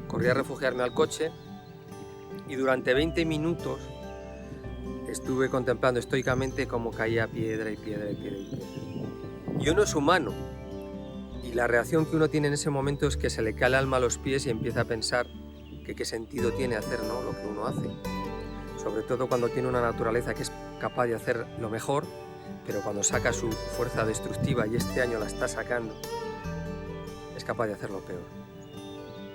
Corrí a refugiarme al coche y durante 20 minutos estuve contemplando estoicamente cómo caía piedra y piedra y piedra y piedra. Y uno es humano, y la reacción que uno tiene en ese momento es que se le cae el alma a los pies y empieza a pensar que qué sentido tiene hacer, ¿no?, lo que uno hace. Sobre todo cuando tiene una naturaleza que es capaz de hacer lo mejor, pero cuando saca su fuerza destructiva, y este año la está sacando, es capaz de hacer lo peor.